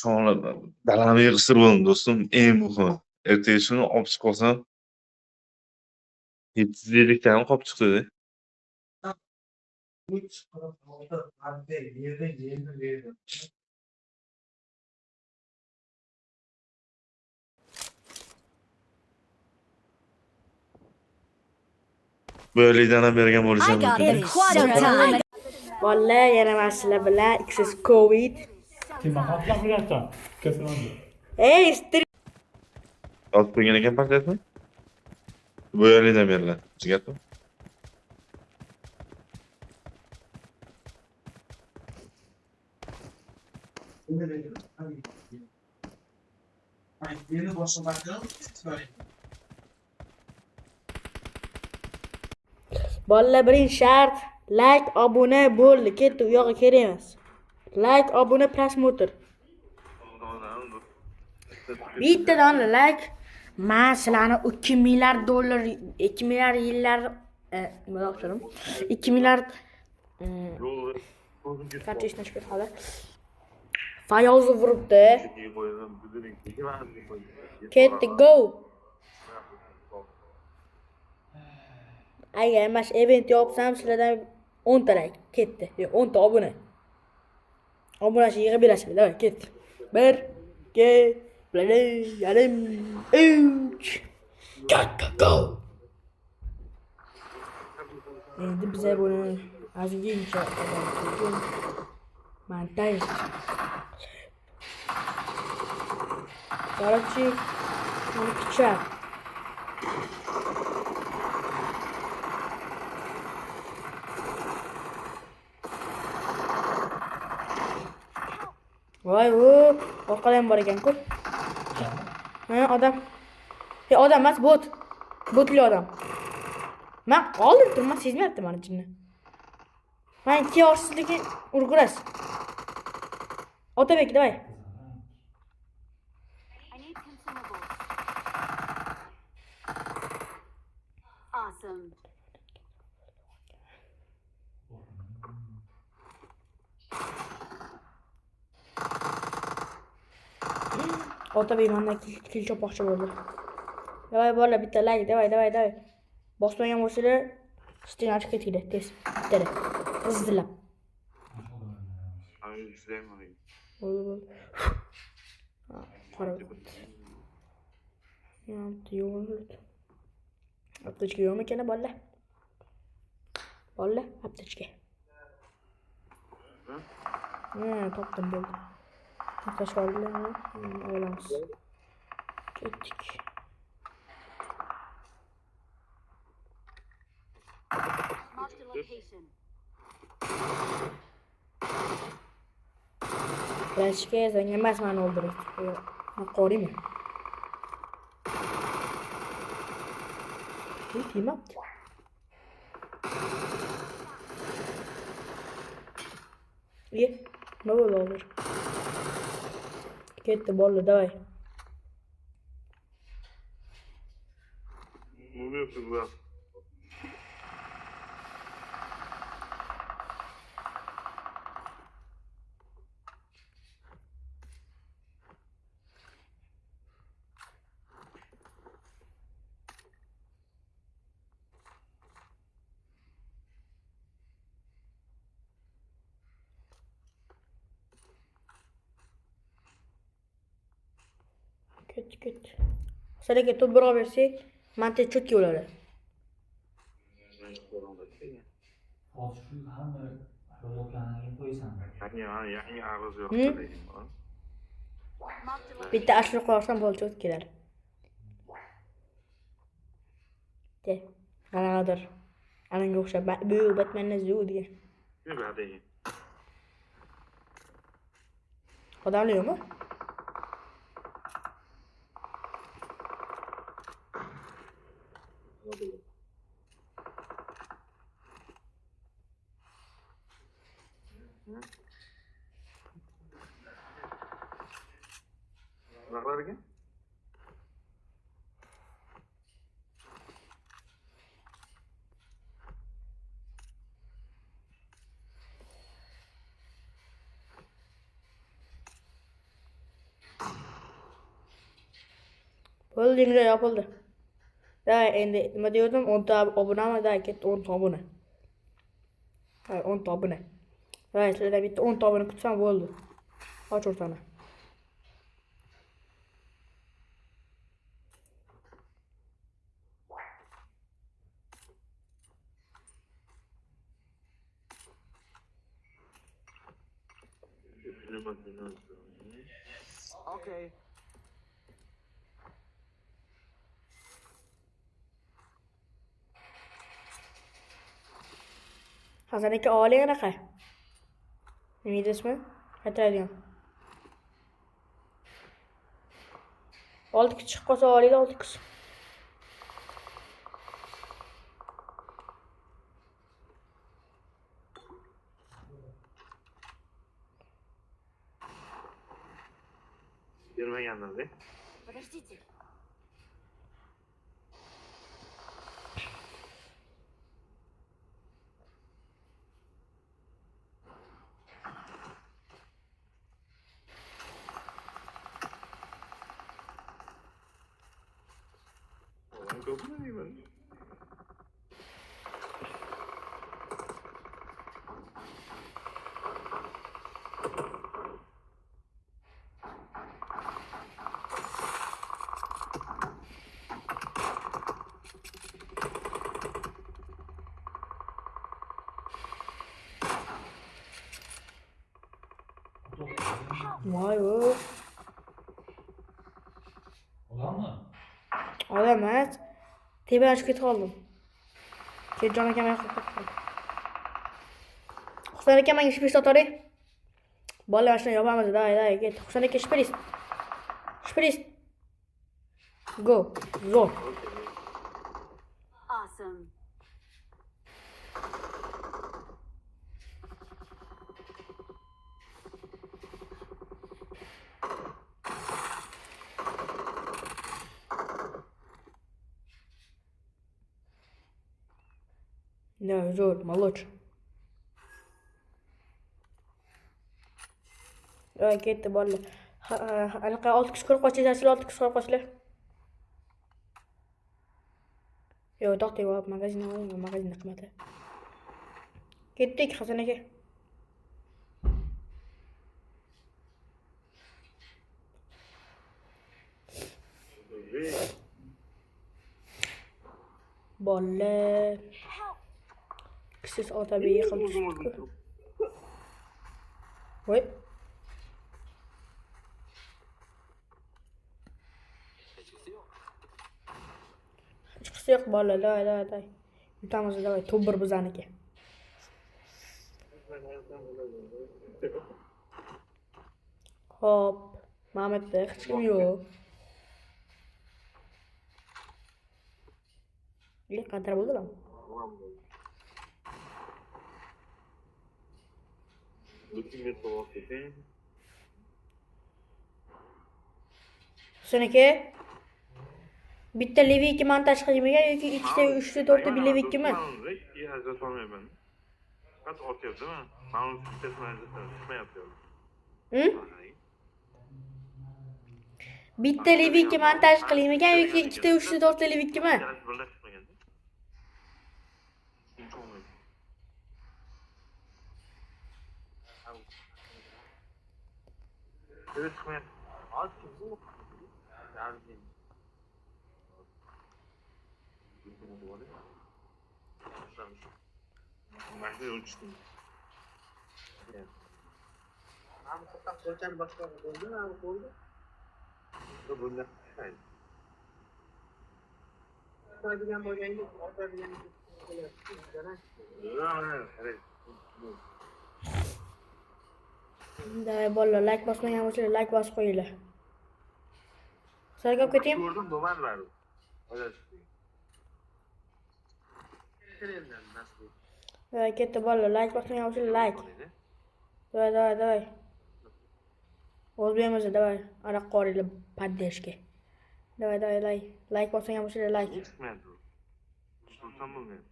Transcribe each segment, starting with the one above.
Sonra dalani yig'ishtirib oldim do'stim, eng muhimi. Ertaga shuni olib chiqib olsam 750 tani qolib chiqdi-da. Bu yerlikdan bergan bo'lishi I got mumkin. the quadra time. Vallahi yana men sizlar bilan X's Covid. Kim hafta qilyapsan? Kasalmandi. Ey, istir. Olib qo'ygan ekan paketni. Bu yerlikdan beriladi. Chiqadi. Vallahi birinchi shart like, obuna bo'ldi. Ketdi, u yoqqa kerak emas. Like, obuna, prosmotr. Bitta dona like. Men sizlarni 2 milliard dollar, 2 milliard yillar nima o'xshadim? 2 milliard qancha ishdan chiqib hali. Fayozni uribdi. Ketdi, go. Agar mas event yapsam sizlardan 10 ta like ketdi. 10 ta obuna. Obunachi yig'ib berasizlar. Davay, ketdi. 1 2 yarim 3 go. Endi bize buni azizcha montaj. Короче, он печат. Voy, orqada ham bor ekan-ku. Ha, odam. Odam emas, bot. Botli odam. Men qoldim turman, sezmayapti meni jinni. Men keyorsizligi urguras. Otabek, davay. I need consumables. Awesome. Otabek mendan kil chopoqchi bo'ldi. Davay bolalar, bitta like, davay. Bosmagan bo'lsanglar, sting ochib ketinglar, tez. Bitta. Qizdilab. Bo'ldi. Qara. Yo'q. Aptechka yo'qmi ekan bolalar? Bolalar, aptechka. Topdim bo'ldi. Tashqaridan olamiz. Ketdik. Marked a location. Flashga zang emas meni o'ldirdi. Men qoriyman. Timapti. Nima bo'ldi hozir? Ketdi bo'ldi, davay. Ket. Sizlarga to'p bura bersak, manta cho'tki bo'ladi. Hozir shu hamma yo'qlarni qo'ysan. Yangi ag'iz yo'q deydi. Bitta ashur qo'rsam bo'ldi cho'tkilar. De, qanaqadir. Ananga o'xshab bu Batmanni zu degan. Nima deydi? Odamlar yo'qmi? Naqlar ekan? Bo'ldi, endi yopildi. Da endi nima degandim? 10 ta obunami? Da ketdi 10 ta obuna. Ha, 10 ta obuna. Va sizlardan bitta 10 ta obuna kutsam bo'ldi. Och o'rtani. Okay. Hasan aka oliy qanaqa? Nima deysizmi? Qaytaradigan. 6 kishi chiqib qolsa oliyda 6 kishi. Bermaganlar-da. Подождите. Olan ko'pmi deyman? Voy voy. Odammi? Odam emas. Tepadan tushib ketib qoldim. Keljon akam yoqqa ketdim. Husan aka menga shpris otaring. Bolalar shuni yopamiz, da, ket. Husan aka shpris. Shpris. Go. Zo'r. Awesome. Да, zo'r, молодь. Ketdi bolalar. Anaqa 6 kishi ko'rib qochinglar, sizlar 6 kishi ko'rib qochinglar. Yo'q, to'xtay, magazindan oling, magazinda qimati. Ketdik, Hasan aka. Bolalar. Siz otabiy qilib tushibdi. Voy. Chiqisi yo'q bolalar, da. Yutamiz, davay, to'bir bizaniki. Hop, Mamatda hech kim yo'q. Qanday bo'ldilar? Husan aka, bitta leviki montaj qilmagan yoki ikkita, uchta, to'rtta bir levikimi? Qat otyaptimi? Ma'lum tushmayapti. Bitta leviki montaj qilmagan yoki ikkita, uchta, to'rtta levikimi? Davay bolalar, like bosmagan bo'lsangiz like bosib qo'yinglar. Sargab ketaymi? Ko'rdim, do'manlar. Davay ketdi bolalar, like bosmagan bo'lsangiz like. Davay. O'zbekimizda davay, ana qoringlar paddeshga. Davay, like bosmagan bo'lsangiz like. Tushsam bo'lmaydi.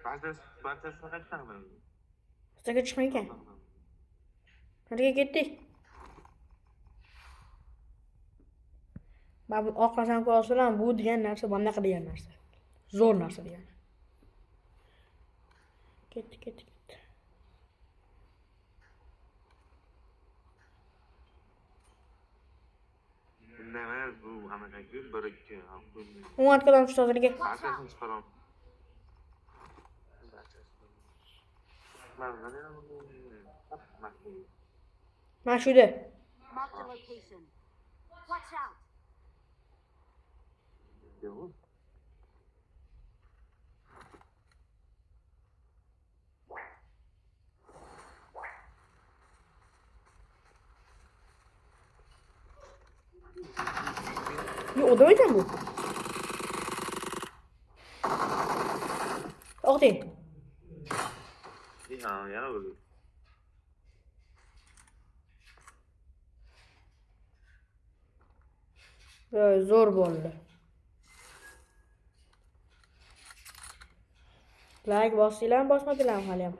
Barchasini qaytdan Sizga chiqmaykan. Qanday ketdik? Mana bu orqasidan ko'rasizlar, bu degan narsa bunaqa degan narsa. Zo'r narsa degani. Ketdi. Bunday emas, bu anaqangi 1-2 qo'ymaydi. 10 dan ustazlarga Barchasini chiqaraman. mana shu edi. Marked a location. Watch out. Yo, odam ekan bu. O'qting. Ha, yana o'ldi. Zo'r bo'ldi. Like bosinglar, bosmadilarmi hali ham?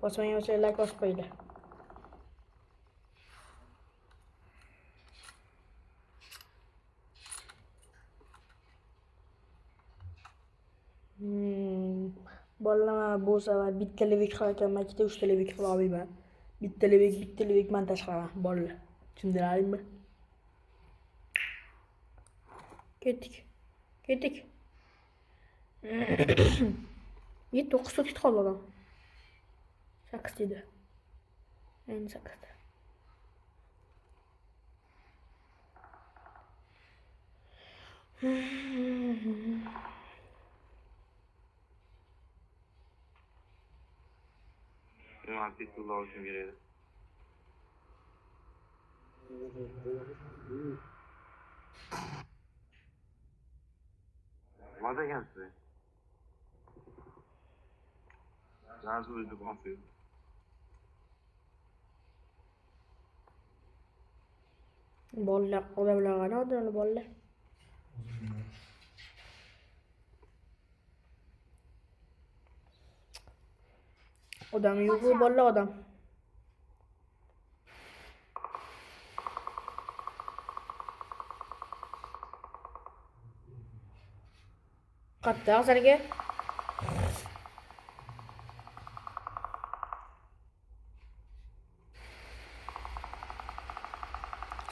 Bosmagan bo'lsangiz like bosib qo'yinglar. Bolalar bu safar bitta levik qilaman, ikkita 3 ta levik qila olmayman. Bitta levik montaj qilaman, bolalar. Tushundilaringmi? Ketdik. 9 so'kit qoldi odam. 8 dedi. Endi 8. Ben pistol oluşum gereği. Vada geldi. Lazım öldü konfiyo. Bolalar, odamlar qani odamlar bolalar. Odam yo'q, bolalar odam. Qatta hozirga.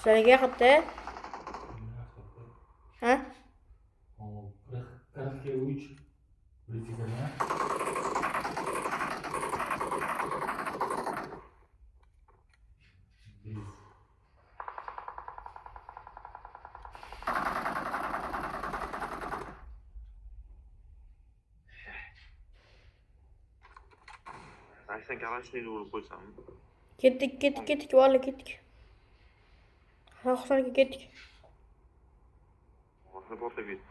Sizlarga qatta? Ha? 43 Britiyaga. Sen Kalaşni'yle vurup koysam. Ketdik, vallahi ketdik. Haqsarga ketdik. Aslında bota gitti.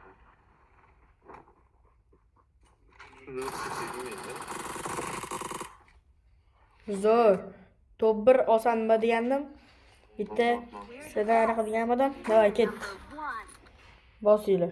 Şunu istediğim Zo'r. Top 1 osanma degandim. Bitta sizlarga anaqa deganmadim. Davay, ket. Number 1. Bosinglar.